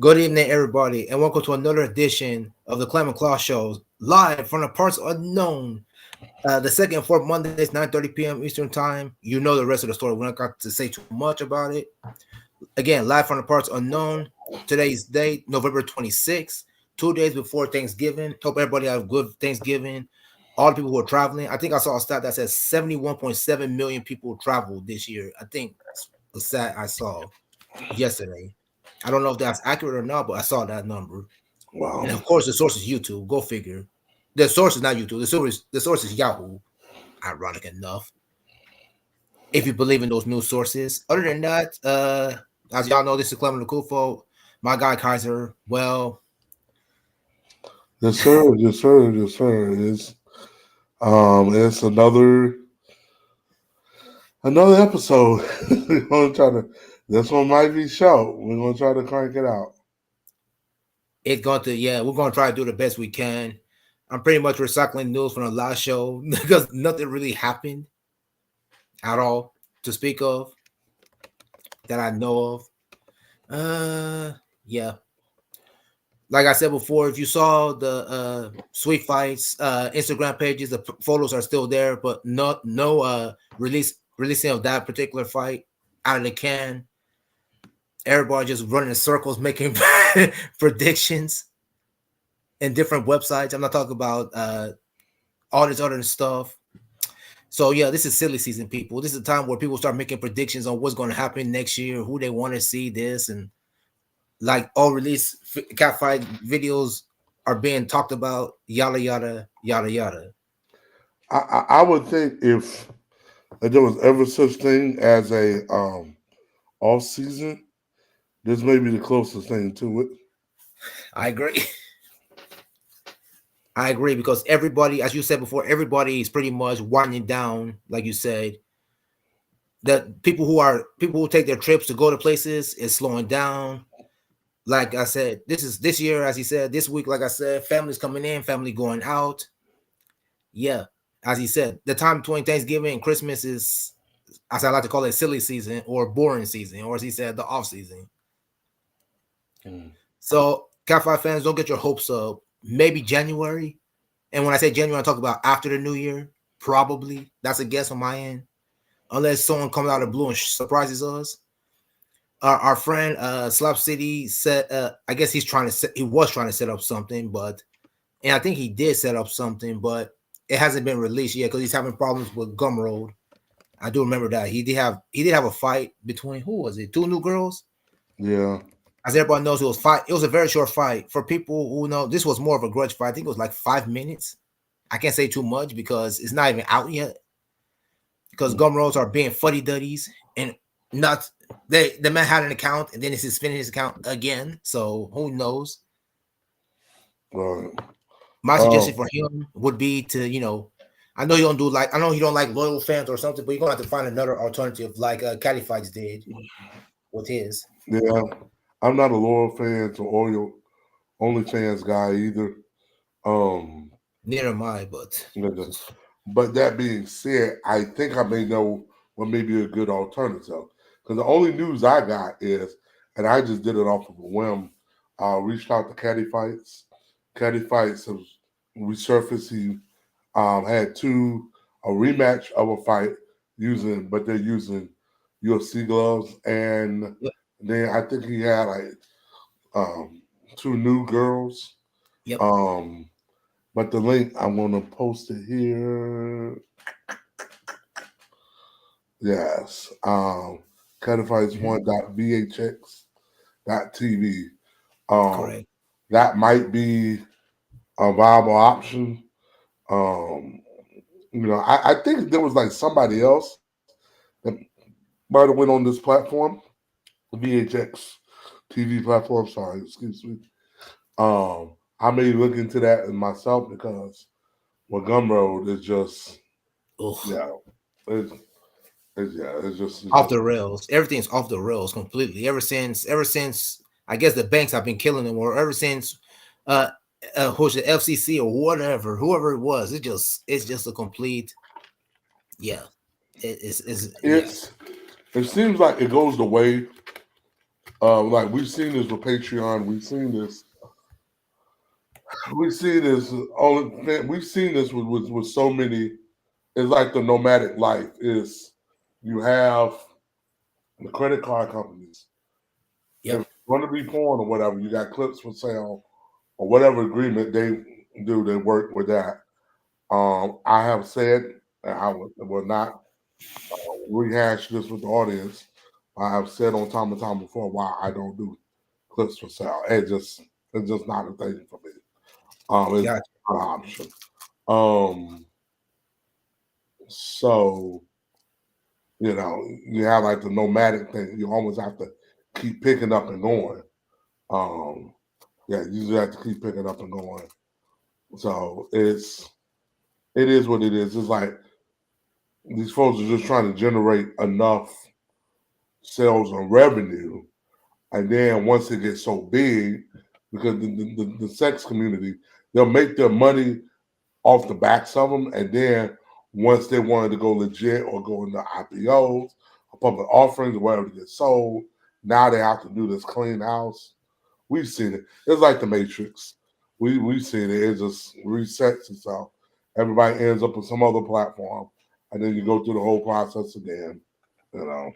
Good evening, everybody, and welcome to another edition of the Clem and Claw Show, live from the parts unknown. The second and fourth Mondays, 9:30 p.m. Eastern Time. You know the rest of the story. We're not got to say too much about it. Again, live from the parts unknown. Today's date, November 26th, 2 days before Thanksgiving. Hope everybody have a good Thanksgiving. All the people who are traveling. I think I saw a stat that says 71.7 million people traveled this year. I think the stat I saw yesterday. I don't know if that's accurate or not, but I saw that number. And Wow. of course, the source is YouTube. Go figure. The source is not YouTube. The source is Yahoo. Ironic enough, if you believe in those news sources. Other than that, as y'all know, this is Clement Kufo, my guy Kaiser. Well, Yes, sir. Yes, sir. Yes, sir. It's another episode. We're gonna try to. This one might be short. We're gonna try to crank it out. it's going to we're going to try to do the best we can. I'm pretty much recycling news from the last show because nothing really happened at all to speak of that I know of. Yeah, like I said before, if you saw the sweet fights Instagram pages, the photos are still there, but no releasing of that particular fight out of the can. Everybody just running in circles, making predictions in different websites. I'm not talking about all this other stuff. So yeah, this is silly season, people. This is a time where people start making predictions on what's going to happen next year, who they want to see this, and like all release cat fight videos are being talked about, yada yada yada yada. I would think if there was ever such thing as a off season, this may be the closest thing to it. I agree. I agree because everybody, as you said before, everybody is pretty much winding down, like you said. That people who take their trips to go to places is slowing down. Like I said, this year, as he said, this week, like I said, families coming in, family going out. Yeah, as he said, the time between Thanksgiving and Christmas is, as I like to call it, silly season or boring season, or as he said, the off season. Mm. So, Cat 5 fans, don't get your hopes up. Maybe January. And when I say January, I talk about after the new year. Probably. That's a guess on my end. Unless someone comes out of the blue and surprises us. Our friend Slap City said, I guess he was trying to set up something, but, and I think he did set up something, but it hasn't been released yet because he's having problems with Gumroad. I do remember that he did have a fight between, who was it? Two new girls. Yeah. As everybody knows, it was a very short fight. For people who know, this was more of a grudge fight. I think it was like 5 minutes. I can't say too much because it's not even out yet. Because Gumroads are being fuddy duddies and not the man had an account and then it's suspending his account again. So who knows? Right. My suggestion Um. for him would be to, I know you don't like loyal fans or something, but you're gonna have to find another alternative like Caddy Fights did with his. Yeah. I'm not a loyal fan to oil OnlyFans guy either. Um. Neither am I, but Nigga. But that being said, I think I may know what may be a good alternative. Because the only news I got is, and I just did it off of a whim, reached out to Caddy Fights. Caddy Fights have resurfaced. He had a rematch of a fight but they're using UFC gloves. And yep, then I think he had like um, two new girls. yep, Um, but the link, I'm going to post it here. Yes. Codifies1.vhx.tv. Um, correct. that might be a viable option. Um, I think there was like somebody else that might have went on this platform, the VHX TV platform. Sorry, excuse me. Um, I may look into that myself because well, Gumroad is just Ugh. yeah, it's, it's Off just the rails. Everything's off the rails completely. Ever since I guess the banks have been killing them, or ever since uh who's the FCC or whatever, whoever it was, it's just a complete yeah. It's yeah. it seems like it goes the way Like we've seen this with Patreon. We've seen this. We've seen this. We've seen this with so many. It's like the nomadic life is. You have the credit card companies. If Yep. it's going to be porn or whatever, you got clips for sale or whatever agreement they do. They work with that. I have said, and I will not rehash this with the audience. I have said on time and time before why I don't do clips for sale. It's just not a thing for me. It's Gotcha. not an option. Um, so you have like the nomadic thing. You almost have to keep picking up and going. Um, yeah, you just have to keep picking up and going. So it is what it is. It's like these folks are just trying to generate enough sales and revenue, and then once it gets so big, because the sex community, they'll make their money off the backs of them, and then once they wanted to go legit or go into IPOs or public offerings or whatever to get sold, now they have to do this clean house. We've seen it. It's like the Matrix. We've seen it. It just resets itself. Everybody ends up on some other platform, and then you go through the whole process again. You know.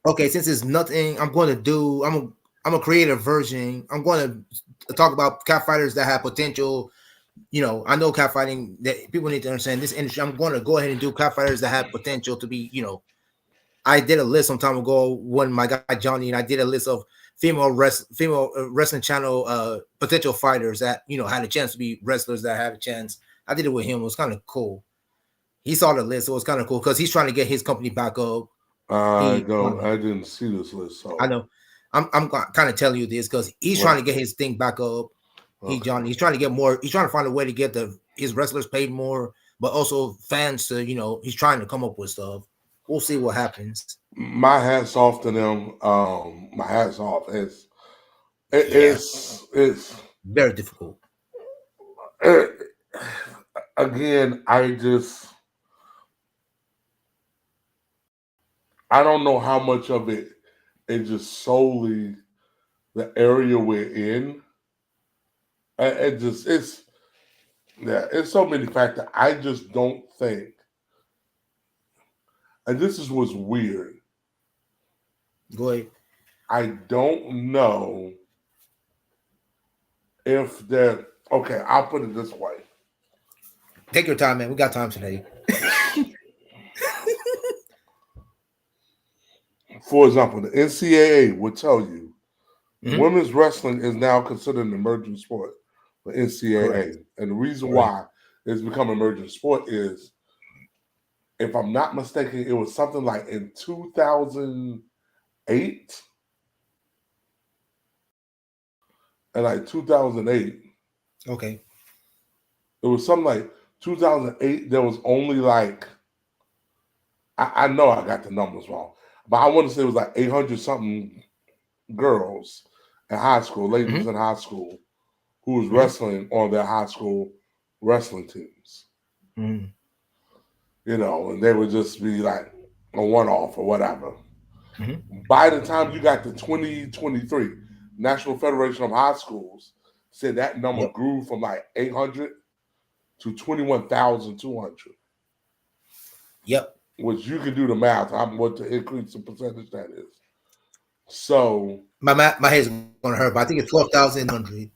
Okay, since it's nothing, I'm going to do. I'm a creative version. I'm going to talk about cat fighters that have potential. I know cat fighting that people need to understand this industry. I'm going to go ahead and do cat fighters that have potential to be. I did a list some time ago when my guy Johnny and I did a list of female wrestling channel potential fighters that had a chance to be wrestlers that had a chance. I did it with him. It was kind of cool. He saw the list. So it was kind of cool because he's trying to get his company back up. I He, don't. I didn't see this list, I so know. I'm kind of telling you this because he's trying right. to get his thing back up. Okay. He's trying to get more. He's trying to find a way to get his wrestlers paid more, but also fans to he's trying to come up with stuff. We'll see what happens. My hats off to them. My hats off. Yeah, It's very difficult. it, again. I don't know how much of it is just solely the area we're in. It's yeah. It's so many factors. I just don't think, and this is what's weird. Go ahead. I don't know if they're okay. I'll put it this way. Take your time, man. We got time today. For example, the NCAA would tell you Hmm. women's wrestling is now considered an emerging sport for NCAA. Correct. And the reason Correct. why it's become an emerging sport is, if I'm not mistaken, it was something like in 2008 and like 2008. Okay. It was something like 2008. There was only like, I know I got the numbers wrong, but I want to say it was like 800 something girls in high school, ladies Hmm. in high school, who was Hmm. wrestling on their high school wrestling teams. Hmm. And they would just be like a one off or whatever. Hmm. By the time you got to 2023, National Federation of High Schools said that number Yep. grew from like 800 to 21,200, Yep. which you can do the math on what the increase in percentage that is. So, My head's gonna hurt, but I think it's 12,100,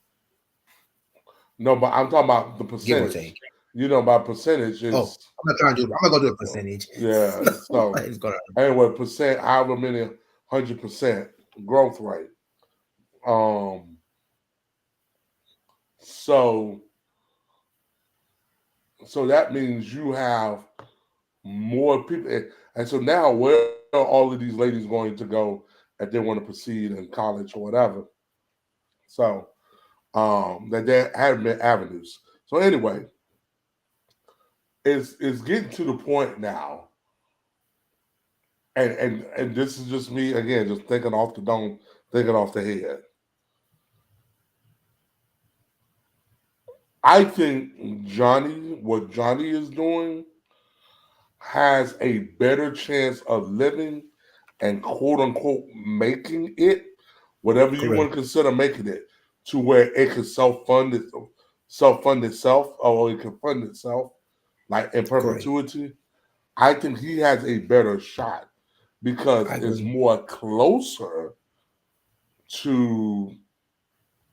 no, but I'm talking about the give or percentage. take. By percentage Oh, is, I'm not trying to do. I'm not gonna do a percentage. yeah. My So, head's gonna hurt. anyway, percent, however many 100% growth rate. Um, so so that means you have more people, and so now where are all of these ladies going to go if they want to proceed in college or whatever? So that there have been avenues. So anyway, it's getting to the point now, and this is just me again, just thinking off the dome, thinking off the head. I think what Johnny is doing, has a better chance of living and quote unquote making it whatever you want Correct. to consider making it, to where it can self fund itself, or it can fund itself like in Correct. perpetuity. I think he has a better shot because I it's agree. more closer to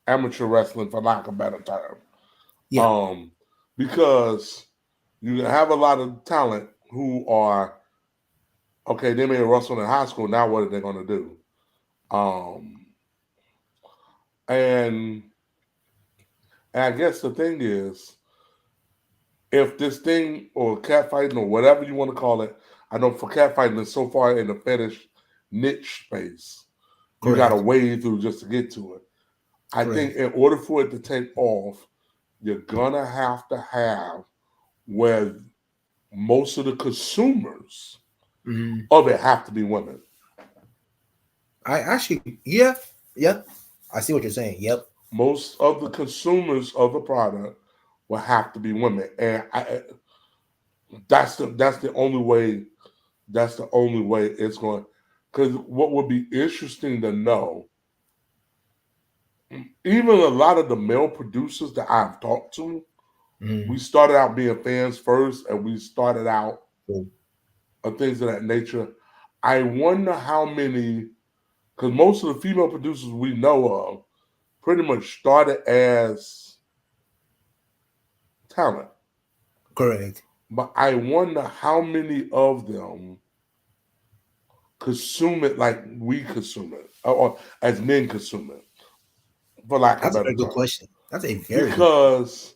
amateur wrestling, for lack of a better term. Yeah. Um, because you have a lot of talent who are okay. They may have wrestled in high school. Now, what are they going to do? Um, and and I guess the thing is, if this thing or catfighting or whatever you want to call it, I know for catfighting is so far in the fetish niche space, you got to Correct. wade through just to get to it. I think Correct. in order for it to take off, you're gonna have to have where most of the consumers Hmm. of it have to be women. I actually, yeah, yeah. I see what you're saying. Yep. Most of the consumers of the product will have to be women, and that's the only way. That's the only way it's going. Because what would be interesting to know, even a lot of the male producers that I've talked to, we Hmm. started out being fans first, and we started out Cool. of things of that nature. I wonder how many, because most of the female producers we know of pretty much started as talent. Correct. But I wonder how many of them consume it like we consume it, or as men consume it, for lack of a That's a better very good term. question. That's a very good question. Because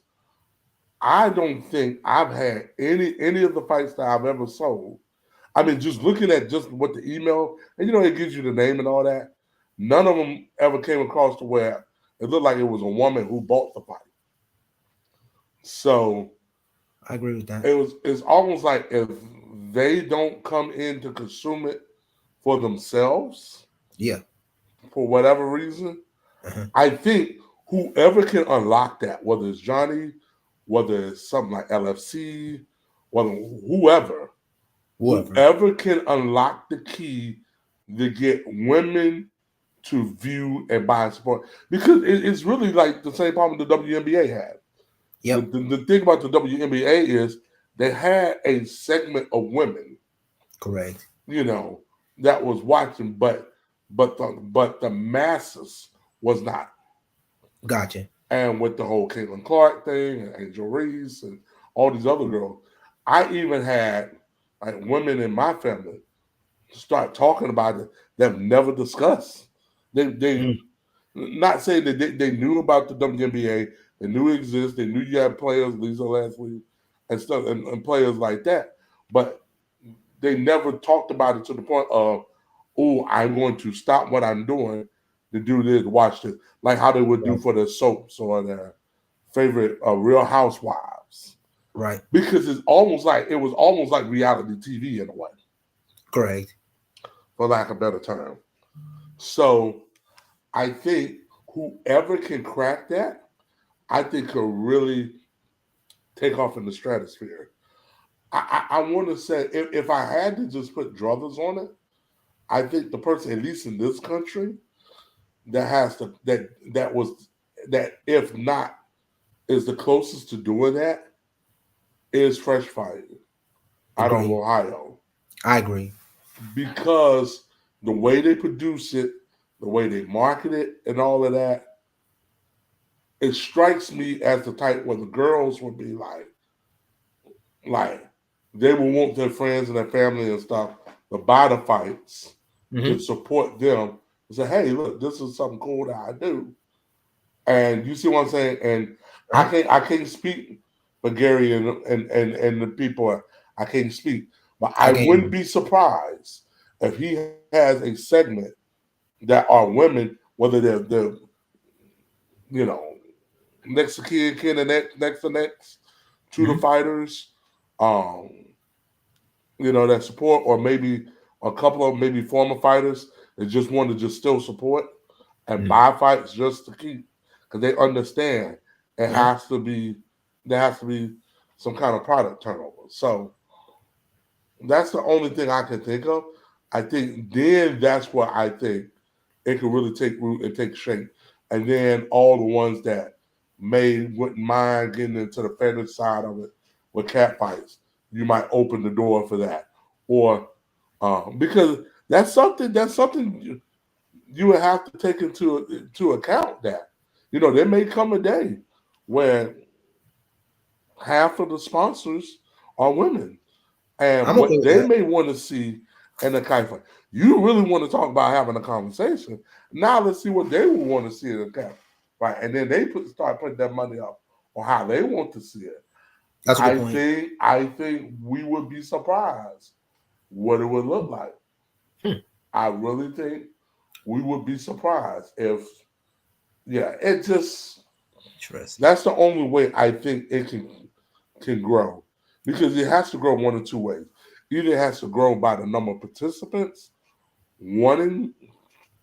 I don't think I've had any of the fights that I've ever sold. I mean, just looking at just what the email, and it gives you the name and all that. None of them ever came across to where it looked like it was a woman who bought the fight. So I agree with that. it's almost like if they don't come in to consume it for themselves Yeah. for whatever reason, Uh-huh. I think whoever can unlock that, whether it's Johnny, whether it's something like LFC, whether whoever, Whoever. whoever can unlock the key to get women to view and buy and support, because it's really like the same problem the WNBA had. Yep. The thing about the WNBA is they had a segment of women, Correct. you know, that was watching, but the masses was not. Gotcha. And with the whole Caitlin Clark thing and Angel Reese and all these other girls, I even had like women in my family start talking about it that never discussed. They Mm. not saying that they knew about the WNBA, they knew it exists, they knew you had players, Lisa Leslie, and stuff, and players like that, but they never talked about it to the point of, oh, I'm going to stop what I'm doing to do this, watch this, like how they would do Right. for their soaps or their favorite Real Housewives, Right. because it was almost like reality TV in a way, Correct. for lack of a better term. So I think whoever can crack that, I think could really take off in the stratosphere. I want to say if I had to just put druthers on it, I think the person, at least in this country, that has to that was that if not is the closest to doing that is Fresh Fight out of Agree. Ohio, I agree. because the way they produce it, the way they market it, and all of that, it strikes me as the type where the girls would be like they will want their friends and their family and stuff to buy the fights to Hmm. support them and say, hey, look, this is something cool that I do. And you see what I'm saying? And I Uh-huh. can't speak for Gary and the people. I can't speak. But I I can't wouldn't even. be surprised if he has a segment that are women, whether they're you know, next to kid and next to next to the Hmm. fighters, um, that support, or maybe a couple of maybe former fighters that just want to just still support and Hmm. buy fights just to keep, because they understand it Uh-huh. has to be there has to be some kind of product turnover. So that's the only thing I can think of. I think then that's where I think it can really take root and take shape. And then all the ones that wouldn't mind getting into the fetish side of it with cat fights, you might open the door for that, or because that's something you would have to take into account that there may come a day where half of the sponsors are women, and I'm okay what with they that. may want to see in a kite fight. You really want to talk about having a conversation. Now let's see what they would want to see in a kite fight, and then start putting that money up on how they want to see it. That's a good I point. think I think we would be surprised what it would look like. Hmm. I really think we would be surprised if it just Interesting. that's the only way I think it can grow, because it has to grow one of two ways. Either it has to grow by the number of participants wanting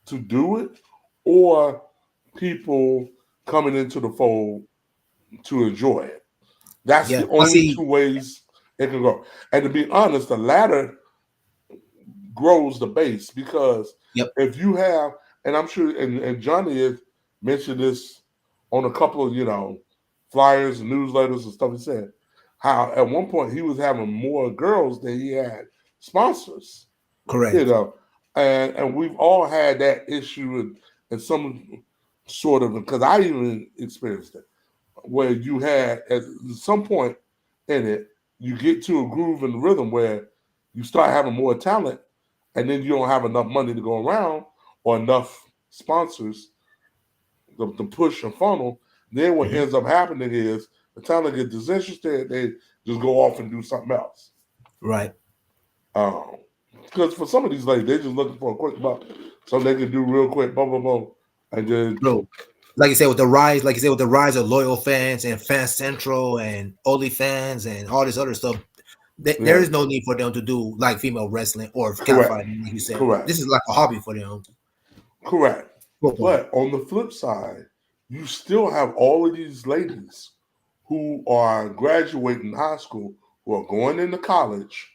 to do it, or people coming into the fold to enjoy it. That's Yeah, the I only see. two ways it can grow. And to be honest, the latter grows the base, because Yep, if you have, and I'm sure, and Johnny has mentioned this on a couple of flyers and newsletters and stuff. He said how at one point he was having more girls than he had sponsors. You correct. know, and we've all had that issue in some sort of, because I even experienced it, where you had at some point in it, you get to a groove and rhythm where you start having more talent, and then you don't have enough money to go around or enough sponsors to push and funnel. Then what Hmm. ends up happening is the talent gets disinterested, they just go off and do something else. Right. Um, because for some of these ladies, they're just looking for a quick buck, so they can do real quick, boom, boom, boom, and then Bro, like you said, with the rise, like you said, with the rise of loyal fans and Fan Central and OnlyFans and all this other stuff, there yeah, is no need for them to do like female wrestling or correct, catfighting. Like you said, correct. this is like a hobby for them. Correct. Good point. But on the flip side, you still have all of these ladies who are graduating high school, who are going into college,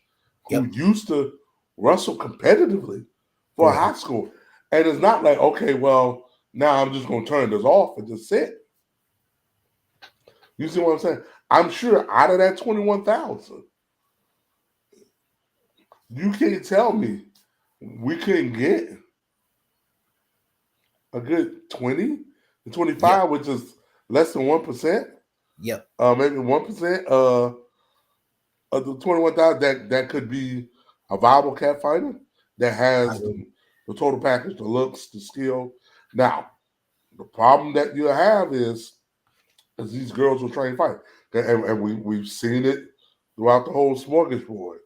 who Yep. used to wrestle competitively for Correct. high school. And it's not like, okay, well, now I'm just going to turn this off and just sit. You see what I'm saying? I'm sure out of that 21,000, you can't tell me we couldn't get a good 20 to Yep. 25, which is less than 1%, Yep. maybe 1% of the 21,000 that could be a viable cat fighter that I has agree. the total package, the looks, the skill. Now, the problem that you have is these girls will train fight. And we've seen it throughout the whole smorgasbord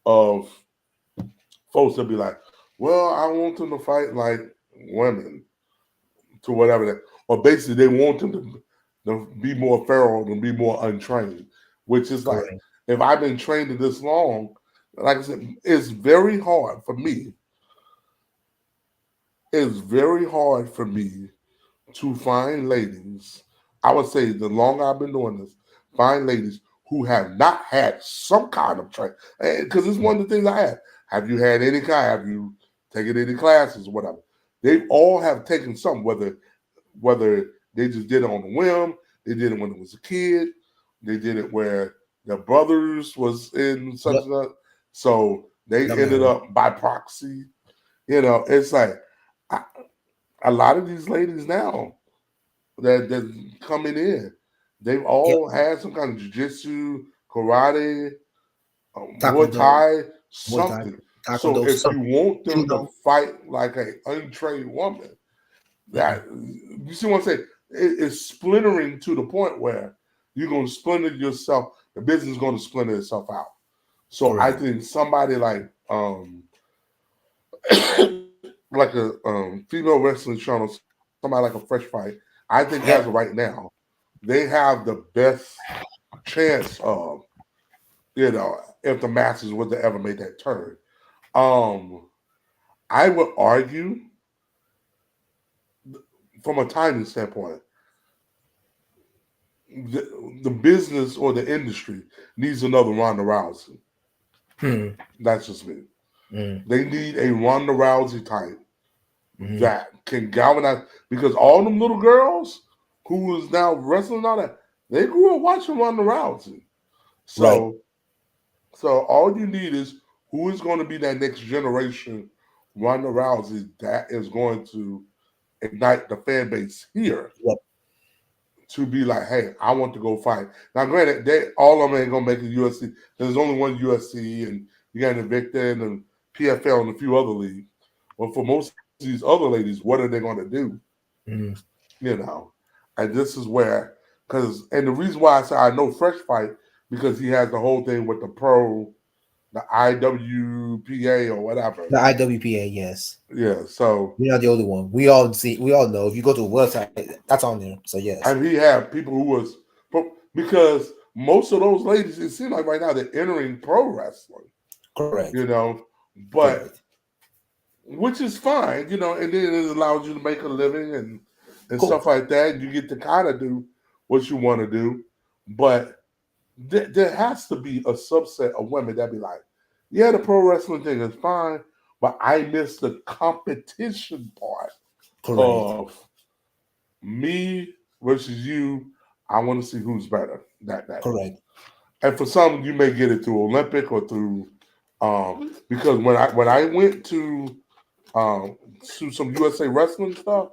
of folks that be like, well, I want them to fight like women to whatever that, or basically they want them to be more feral and be more untrained, which is like, Correct. if I've been trained this long, like I said, it's very hard for me. It's very hard for me to find ladies. I would say the longer I've been doing this, find ladies who have not had some kind of training. Because it's one of the things I had. Have you had any kind? Have you taken any classes or whatever? They all have taken some, whether they just did it on a whim, they did it when it was a kid, they did it where their brothers was in such Yep. and such, so they Yep, ended man. up by proxy. It's like I, a lot of these ladies now that coming in, they've Yep. all had some kind of jujitsu, karate, Muay Taekwondo, Thai, Muay Thai, something. So Taekwondo, if some you want them to judo. fight like an untrained woman, Mm-mm. that you see what I'm saying? It's splintering to the point where you're going to splinter yourself. The business is going to splinter itself out. So I Correct. think somebody like like a female wrestling channel, somebody like a Fresh Fight. I think as of right Yep. now, they have the best chance of if the Masters would to ever make that turn. Um, I would argue from a timing standpoint, the, the business or the industry needs another Ronda Rousey. Hmm. That's just me. Mm. They need a Ronda Rousey type. Mm-hmm. that can galvanize, because all them little girls who is now wrestling and all that, they grew up watching Ronda Rousey. Right. So all you need is who is going to be that next generation Ronda Rousey that is going to ignite the fan base here Yep. to be like, hey, I want to go fight. Now, granted, they all of them ain't gonna make it UFC. There's only one UFC, and you got Invicta and PFL and a few other leagues. But for most of these other ladies, what are they gonna do? Mm-hmm. You know, and this is where, because, and the reason why I say I know Fresh Fight, because he has the whole thing with the pro, the IWPA or whatever. The IWPA, yes. Yeah, so You're not the only one. We all see. We all know. If you go to a website, that's on there. So yes, and he had people who was, because most of those ladies, it seems like right now they're entering pro wrestling, correct, you know, but correct. which is fine, you know, and then it allows you to make a living and Cool, stuff like that. You get to kind of do what you want to do, but there has to be a subset of women that be like, yeah, the pro wrestling thing is fine, but I miss the competition part correct, of me versus you. I want to see who's better that day. correct. And for some, you may get it through Olympic or through, because when I went um to some USA wrestling stuff,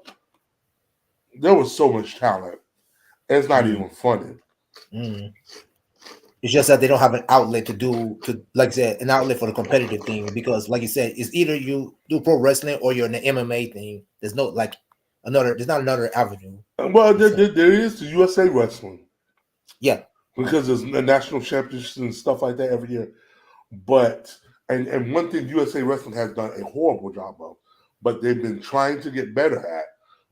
there was so much talent. It's not Mm, even funny. mm. It's just that they don't have an outlet to do to, like I said, an outlet for the competitive thing because, like you said, it's either you do pro wrestling or you're in the MMA thing. There's no like another. There's not another avenue. Well, You said, there is the USA wrestling yeah, because there's the national championships and stuff like that every year. But and one thing USA wrestling has done a horrible job of, but they've been trying to get better at,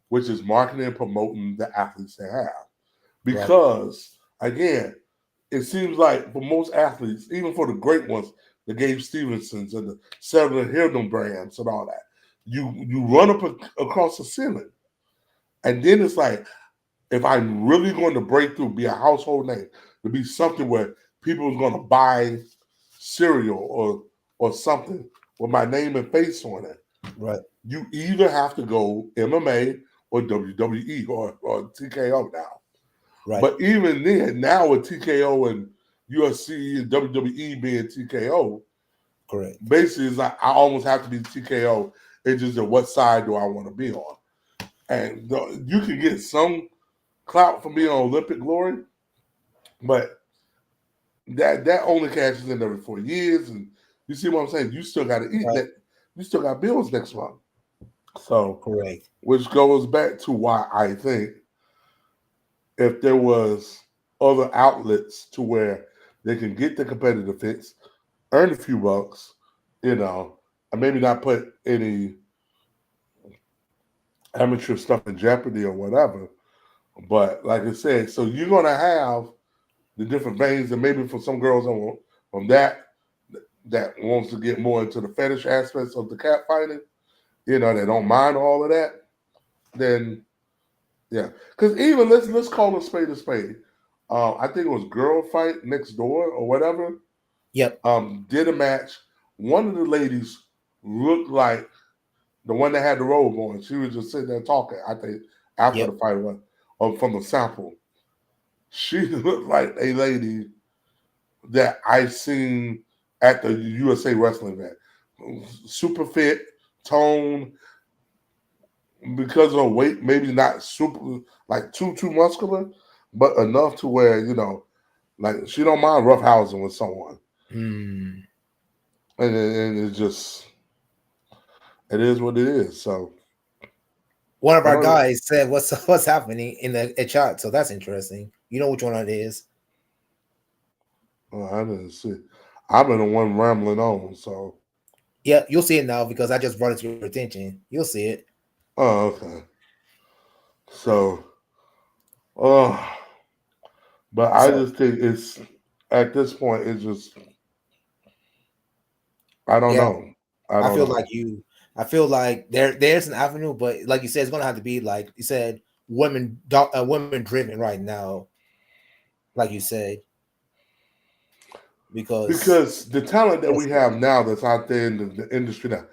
which is marketing and promoting the athletes they have. right, Because again, it seems like for most athletes, even for the great ones, the Gabe Stevensons and the Sarah Hildenbrands and all that, you run up across the ceiling, and then it's like, if I'm really going to break through, be a household name, to be something where people are going to buy cereal or something with my name and face on it, right, you either have to go MMA or WWE or TKO now. right, But even then, now with TKO and UFC and WWE being TKO, correct. basically it's like I almost have to be TKO. It's just that what side do I want to be on? And you can get some clout from being on Olympic Glory, but that only cashes in every 4 years. And you see what I'm saying? You still got to eat Right, that. You still got bills next month. So, correct. which goes back to why I think if there was other outlets to where they can get the competitive fix, earn a few bucks, you know, and maybe not put any amateur stuff in jeopardy or whatever. But like I said, so you're gonna have the different veins, and maybe for some girls on that wants to get more into the fetish aspects of the cat fighting, you know, they don't mind all of that. Then yeah, because even let's call a spade a spade. I think it was Girl Fight Next Door or whatever. Yep, Did a match. One of the ladies looked like the one that had the robe on. She was just sitting there talking. I think after the yep, fight was from the sample. She looked like a lady that I seen at the USA Wrestling event. Super fit, tone, because of her weight, maybe not super like too muscular, but enough to where, you know, like she don't mind roughhousing with someone. mm. And it's just it is what it is. So One of I our don't know. guys said what's what's happening in the chat, so that's interesting. You know which one it is. I didn't see. I've been the one rambling on. So Yeah, you'll see it now because I just brought it to your attention. You'll see it. okay. So uh but I So just think it's at this point it's just I don't yeah, know. I I don't feel like know. you. I feel like there's an avenue, but like you said, it's gonna have to be like you said, women driven right now. Like you said, because Because the talent that yes, we have now that's out there in the industry now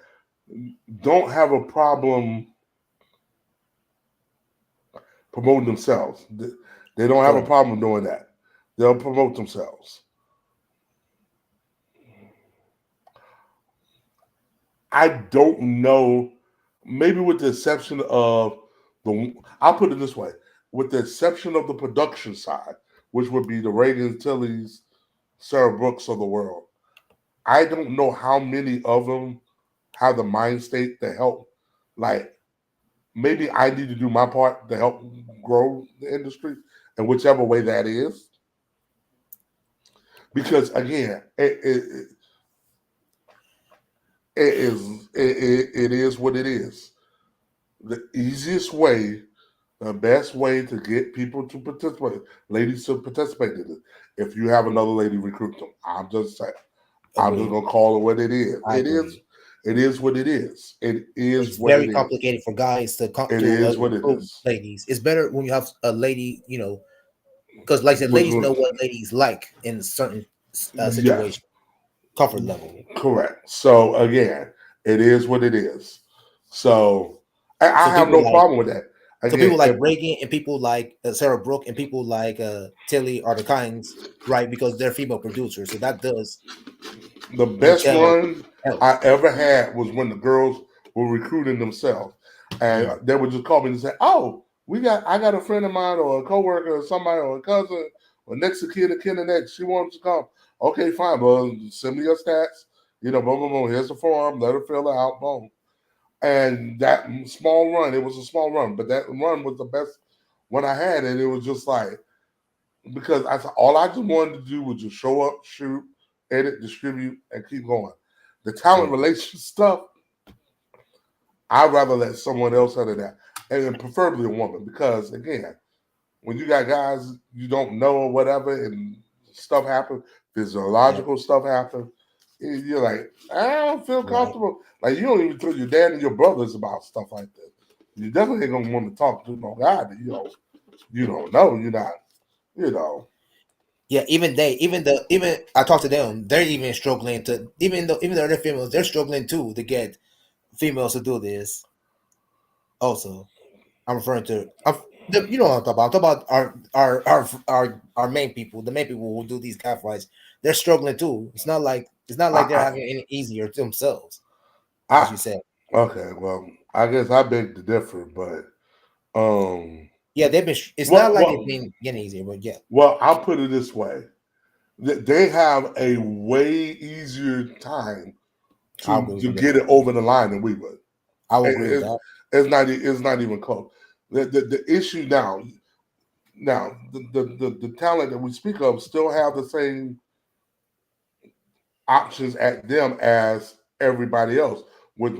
don't have a problem. promoting themselves. They don't have a Correct. problem doing that. They'll promote themselves. I don't know. Maybe with the exception of I'll put it this way: with the exception of the production side, which would be the Reagan Tillys, Sarah Brooks of the world. I don't know how many of them have the mind state to help. Like maybe I need to do my part to help grow the industry, in whichever way that is. Because again, it is it is what it is. The easiest way, the best way to get people to participate, ladies to participate in it, if you have another lady recruit them. I'm just saying. I'm just Agreed. gonna call it what it is. I agree. It is what it is. It is It's what very it is. complicated for guys to come It to is what it recruit is. ladies. It's better when you have a lady, because like I said, Which ladies was know what ladies like in certain yes, situations, comfort level. correct. So again, it is what it is. So I So have people no like problem with that. so Again, people like if Reagan and people like Sarah Brooke and people like Tilly are the kinds, right? Because they're female producers, so that does the best entail run help. I ever had was when the girls were recruiting themselves, and Mm, they would just call me and say, "Oh, I got a friend of mine or a coworker or somebody or a cousin or next to kin and next. She wants to come. Okay, fine. Well, send me your stats. Boom, boom, boom. Here's the form. Let her fill it out. Boom." And that small run, it was a small run, but that run was the best one I had, and it was just like because all I just wanted to do was just show up, shoot, edit, distribute, and keep going. The talent mm, relation stuff, I'd rather let someone else handle that, and then preferably a woman, because again, when you got guys you don't know or whatever, and stuff happens, yep, physiological stuff happens, you're like, I don't feel right. comfortable. Like you don't even tell your dad and your brothers about stuff like that. You definitely ain't gonna want to talk to no guy that you don't know. You're not, you know. Yeah, even I talk to them, they're even struggling to even though they're females, they're struggling too to get females to do this. Also, I'm referring to you know what I'm talking about. I'm talking about our main people, the main people who do these catfights. They're struggling too. It's not like they're I, having any easier to themselves, as I you said. okay, well, I guess I beg to differ, but Yeah, they've been. It's not what like what it's been getting easier, but yeah, well, I'll put it this way: they have a way easier time I'll to agree with to you there. get it over the line than we would. I will agree with It, that. it's not even close. The issue now the talent that we speak of still have the same options at them as everybody else, which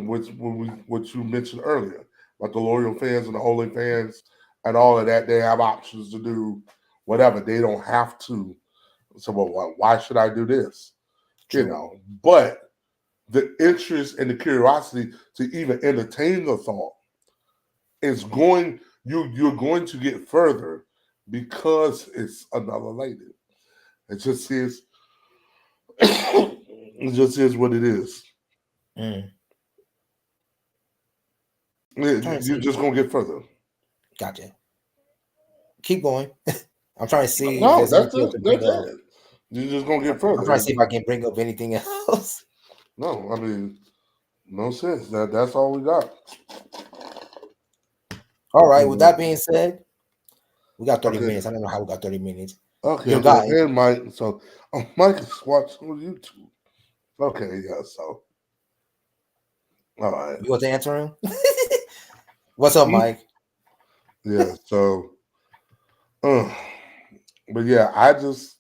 you mentioned earlier, like the loyal fans and the only fans and all of that. They have options to do whatever. They don't have to. So, well, why should I do this? True. But the interest and the curiosity to even entertain the thought is going. You're going to get further because it's another lady. It just is. It just is what it is. Mm. Trying to You're see. just gonna get further. Gotcha. Keep going. I'm trying to see if No, there's that's anything else it. to bring That's up. it. You're just gonna get I'm further. trying to see if I can bring up anything else. No, I mean, no sense. That's all we got. All right. With that Mhm. being said, we got 30 Okay. minutes. I don't know how we got 30 minutes. Okay. Your Well, guy. and Mike. So, Mike is watching on YouTube. Okay. Yeah. So, all right. You want to answer him? What's up, Mm, Mike? yeah. So, uh, but yeah, I just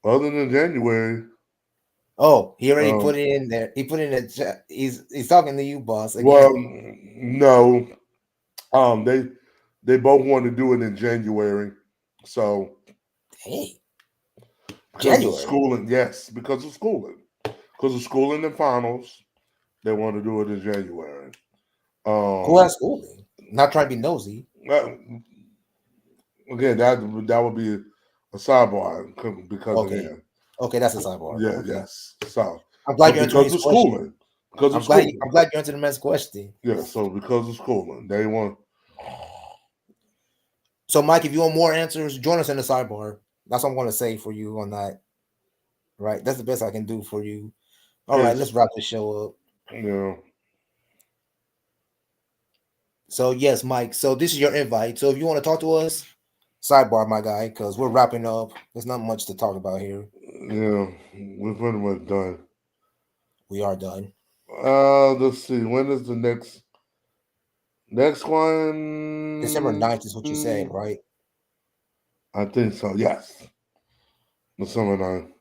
other than January. Oh, he already put Um. it in there. He put it in the chat. He's talking to you, boss, Well, again. no. They both want to do it in January. So Hey, because of January. schooling, yes, because of schooling and finals, they want to do it in January. Who Um, has schooling? Not trying to be nosy. uh, again, that would be a sidebar because Okay. again, Okay, that's a sidebar. yeah, Okay. yes. So, I'm glad but you're answering because his of question. schooling, because of I'm glad schooling, I'm glad you answered the man's question. yeah. So because of schooling, they want. So, Mike, if you want more answers, join us in the sidebar. That's what I'm going to say for you on that. Right, that's the best I can do for you. All right, let's It's wrap this show up. you know, So, yes, Mike. So this is your invite. So if you want to talk to us, sidebar, my guy, because we're wrapping up. There's not much to talk about here. we're pretty much done. We are done. Let's see. When is the next December one? 9th is what you said, right? I think so. Yes, December 9th.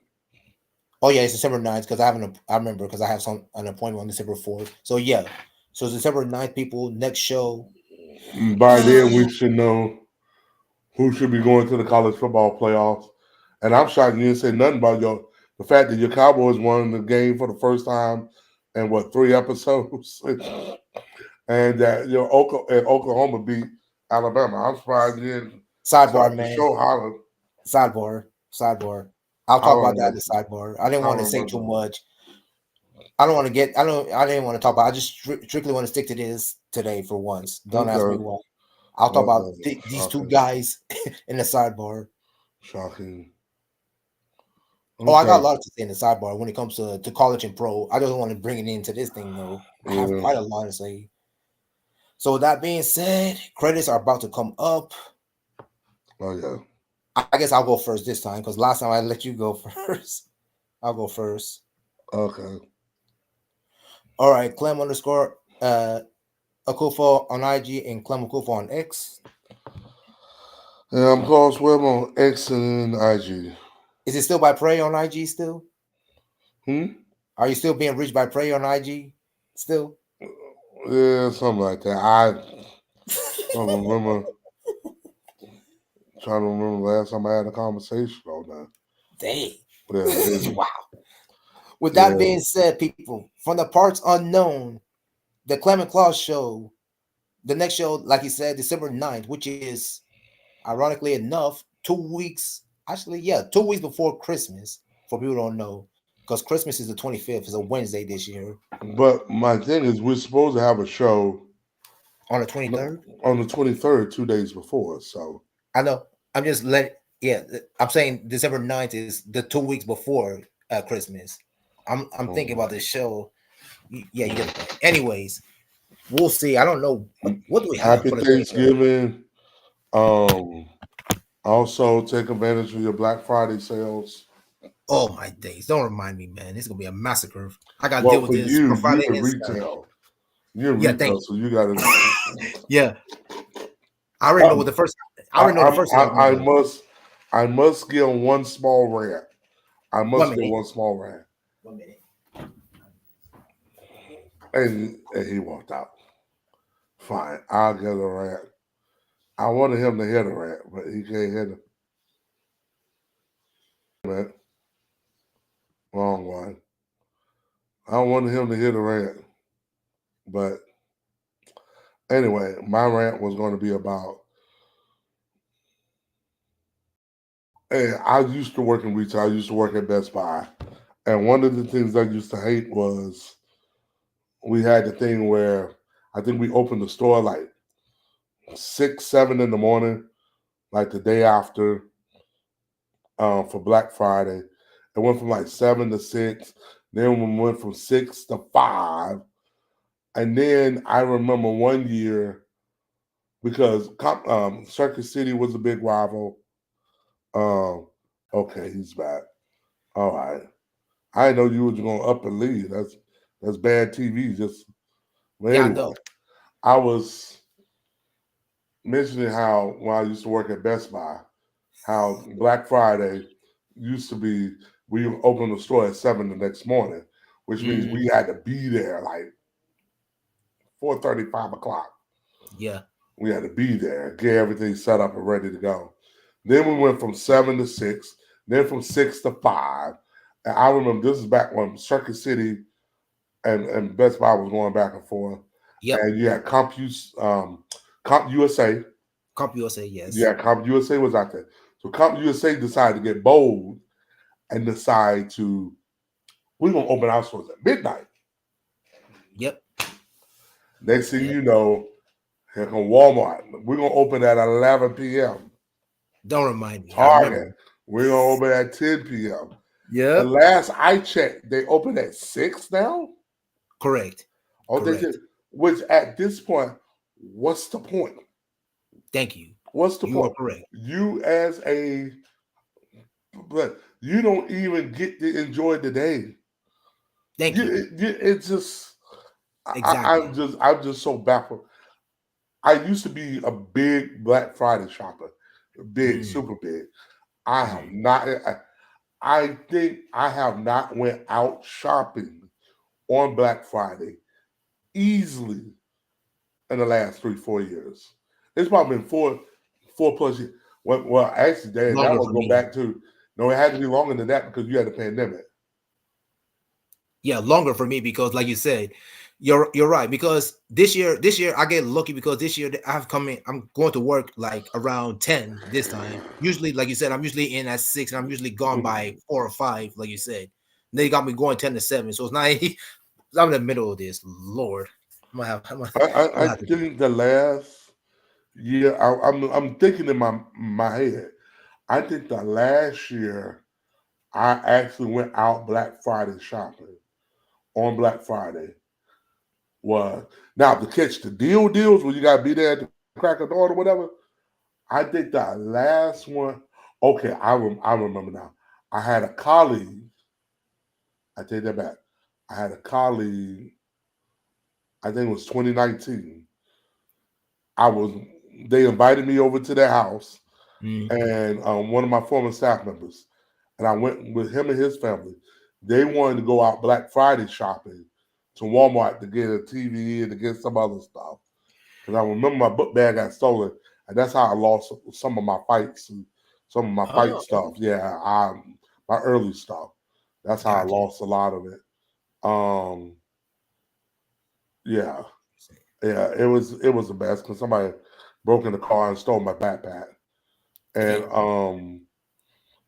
Oh yeah, it's December 9th because I remember because I have an appointment on December 4th. So yeah. So it's December 9th, people. Next show. By then, we should know who should be going to the college football playoffs. And I'm shocked you didn't say nothing about the fact that your Cowboys won the game for the first time in what 3 episodes, and that your Oklahoma beat Alabama. I'm surprised you didn't Sidebar, start the man. show hollering. Sidebar. I'll I talk don't about that in remember. the sidebar. I didn't I want to don't say too remember. much. I don't want to get. I don't. I didn't want to talk about. I just strictly want to stick to this today for once. Don't ask me Okay. why. I'll talk about Okay. these two Shocking. guys in the sidebar. Shocking. Oh, I got Okay. a lot to say in the sidebar when it comes to college and pro. I don't want to bring it into this thing though. I have Yeah. quite a lot to say. So with that being said, credits are about to come up. Oh yeah. I guess I'll go first this time because last time I let you go first. I'll go first. Okay. All right, Clem underscore Akufo on IG and Clem Akufo on X. Yeah, I'm Carl Webb on X and IG. Is it still by Prey on IG still? Hmm? Are you still being reached by Prey on IG? Still? Yeah, something like that. I don't remember. Trying to remember the last time I had a conversation on that. Dang. Yeah, maybe. Wow. With that Yeah. being said, people, from the parts unknown, the Clement Claus show, the next show, like he said, December 9th, which is ironically enough, 2 weeks, actually, yeah, 2 weeks before Christmas, for people who don't know, because Christmas is the 25th, it's a Wednesday this year. But my thing is, we're supposed to have a show On the 23rd? on the 23rd, 2 days before. So, I know. I'm just letting, yeah, I'm saying December 9th is the 2 weeks before Christmas. I'm thinking um, about this show. Yeah, you get the point. Anyways, we'll see. I don't know what do we have happy for the 23rd. Thanksgiving. Um, Also, take advantage of your Black Friday sales. Oh my days! Don't remind me, man. It's gonna be a massacre. I gotta deal Well, with for this you, for you Friday in and Saturday. retail. You're in Yeah, thank retail, so you got to. you. Yeah, I already know what the first. I already know the first thing I'm gonna I do. I must give one small rant. I One must give minute. one small rant. 1 minute. And he walked out. Fine, I'll give a rant. I wanted him to hit a rant, but he can't hit a rant. Wrong one. I wanted him to hit a rant, but anyway, my rant was going to be about. Hey, I used to work in retail. I used to work at Best Buy, and one of the things I used to hate was we had the thing where I think we opened the store like 6, 7 in the morning, like the day after for Black Friday. It went from like 7 to 6. Then we went from 6 to 5. And then I remember one year because Circuit City was a big rival. Um, okay, he's back. All right. I didn't know you was going to up and leave. That's bad TV. Just but Yeah, I anyway, know. I was mentioning how when I used to work at Best Buy, how Black Friday used to be we opened the store at 7 the next morning, which means Mm, we had to be there like 4:30, 5 o'clock. yeah. We had to be there, get everything set up and ready to go. Then we went from 7 to 6, then from 6 to 5. And I remember this is back when Circuit City and Best Buy was going back and forth. Yep. And you had Comp USA. Comp USA, yes. Yeah, Comp USA was out there. So Comp USA decided to get bold and decide to we're gonna open our stores at midnight. Yep. Next thing Yep. you know, here come Walmart. We're gonna open at 11 p.m. Don't remind me. I remember. Target, we're gonna open at 10 p.m. The Yep. last I checked, they open at 6 now. Correct. Oh, they did. Correct. Which at this point, what's the point? Thank you. What's the You are point? correct. You as a, but you don't even get to enjoy the day. Thank you. It's just, Exactly. I'm just so baffled. I used to be a big Black Friday shopper, big, Mm, super big. I have mm. not. I think I have not went out shopping on Black Friday easily in the last 3, 4 years. It's probably been four plus years. Well, actually, that Longer will for go me. back to no. It had to be longer than that because you had the pandemic. Yeah, longer for me because, like you said, you're right. Because this year I get lucky because this year I've come in. I'm going to work like around 10 this time. Usually, like you said, I'm usually in at 6, and I'm usually gone by 4 or 5. Like you said, they got me going 10 to 7. So it's not. I'm in the middle of this. Lord, I'm I gonna have to. think the last year I'm thinking in my head. I think the last year I actually went out Black Friday shopping on Black Friday was now to catch the deals where you gotta be there at the crack of dawn or whatever. I think the last one. Okay, I remember now. I had a colleague. I take that back. I had a colleague. I think it was 2019. I was. They invited me over to their house, Mm. and one of my former staff members, and I went with him and his family. They wanted to go out Black Friday shopping to Walmart to get a TV and to get some other stuff. Because I remember my book bag got stolen, and that's how I lost some of my fights and some of my fight Oh, stuff. Yeah, my early stuff. That's how I gotcha. lost a lot of it. Um, yeah, yeah, it was the best because somebody broke in the car and stole my backpack, and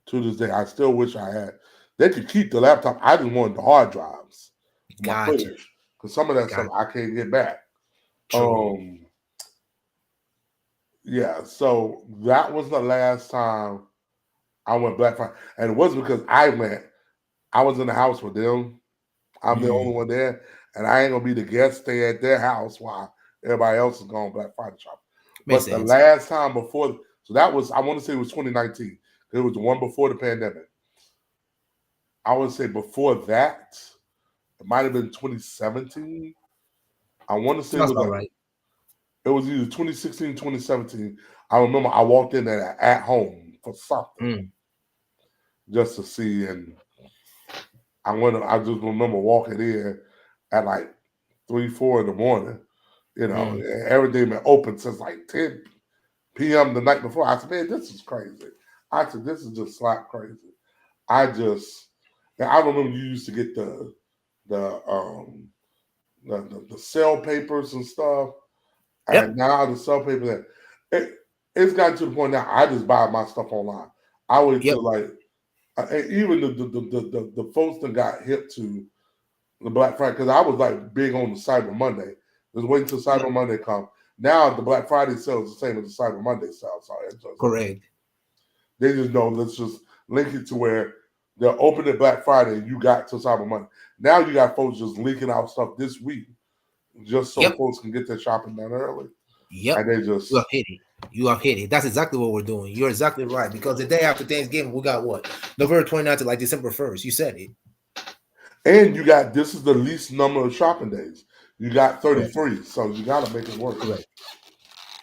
to this day I still wish I had. They could keep the laptop. I just wanted the hard drives for my Gotcha. footage because some of that stuff Gotcha. I can't get back. True. Um, yeah, so that was the last time I went Black Friday, and it wasn't because I went. I was in the house with them. I'm the only Mm. one there, and I ain't gonna be the guest stay at their house while everybody else is going Black Friday shopping. Makes But the sense. last time before, so that was I want to say it was 2019. It was the one before the pandemic. I would say before that, it might have been 2017. I want to say it Sounds was about like right. it was either 2016, 2017. I remember I walked in there at home for something Mm. just to see, and I just remember walking in at like 3, 4 in the morning. Mm. Everything been open since like 10 p.m. the night before. I said, man, this is crazy. I said, this is just slap crazy. I just, and I remember you used to get the um the cell papers and stuff, and Yep. now the cell paper it's gotten to the point now I just buy my stuff online. I wait Yep. till like and even the folks that got hip to the Black Friday because I was like big on the Cyber Monday. Just waiting till Yep. Cyber Monday come. Now the Black Friday sale is the same as the Cyber Monday sale. So Correct. they just know let's just link it to where they'll open it Black Friday and you got till Cyber Monday. Now you got folks just leaking out stuff this week just so Yep. folks can get their shopping done early. And Yep. they You just have hit it. You have hit it. That's exactly what we're doing. You're exactly right. Because the day after Thanksgiving, we got what? November 29th to like December 1st. You said it. and you got this is the least number of shopping days. You got Correct. 33, so you gotta make it work. Correct.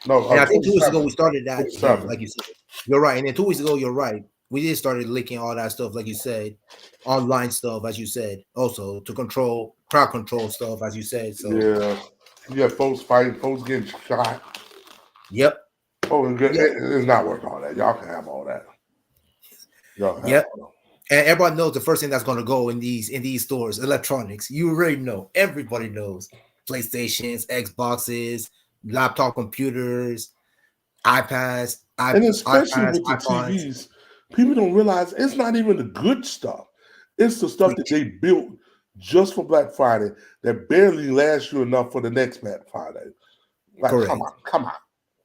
No, And I think 2 weeks ago 27. we started that here, 27. like you said. You're right. And then 2 weeks ago, you're right. We did started leaking all that stuff, like you said, online stuff, as you said, also to control crowd control stuff, as you said. So Yeah. You got folks fighting, folks getting shot. yep. Oh, Yep. it's not worth all that. Y'all can have all that. Y'all can have Yep. all And everybody knows the first thing that's going to go in these stores, electronics. You already know. Everybody knows. PlayStations, Xboxes, laptop computers, iPads, that. And especially iPads, with the iPods. TVs, people don't realize it's not even the good stuff. It's the stuff that Preach. they built just for Black Friday that barely lasts you enough for the next Black Friday. Like, come Correct. on, come on,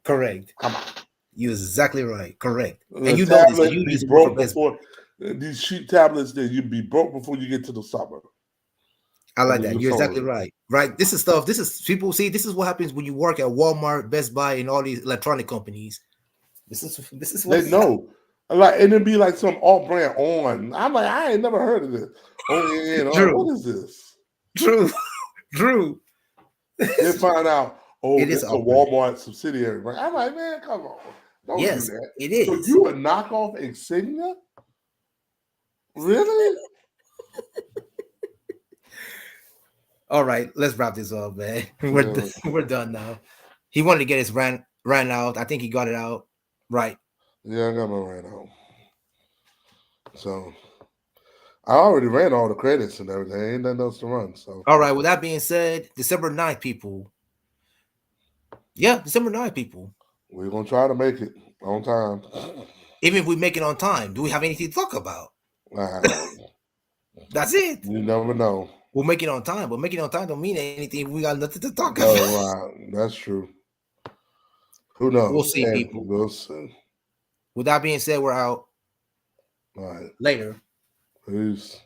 Correct. come on. You're exactly right. Correct. And The you know this because tablet you be used to work for broke Best Buy. before these cheap tablets. That you'd be broke before you get to the summer. I I like mean, that. you're You're exactly sorry. right. Right. This is stuff. This is people see. This is what happens when you work at Walmart, Best Buy, and all these electronic companies. This is They what's know. Like, and it'd be like some off brand on. I'm like, I ain't never heard of this. Oh, yeah, yeah. Oh, true. what is this? True. True. Then find out, oh, It this is is a off brand. Walmart subsidiary. Right? I'm like, man, come on. Don't do Yes, that. it So is. you a knockoff Insignia? Really? All right, let's wrap this up, man. Yeah, We're done now. He wanted to get his rant out. I think he got it out. Right. yeah, I got my right on. So I already ran all the credits and everything. Ain't nothing else to run. So All right. With that being said, December 9th, people. Yeah, December 9th, people. we're gonna try to make it on time. Even if we make it on time, do we have anything to talk about? Uh, That's it. you never know. We'll make it on time, but making it on time don't mean anything. We got nothing to talk about. Oh, wow, that's true. Who We'll knows? see, And people. we'll see. With that being said, we're out All right. later. Peace.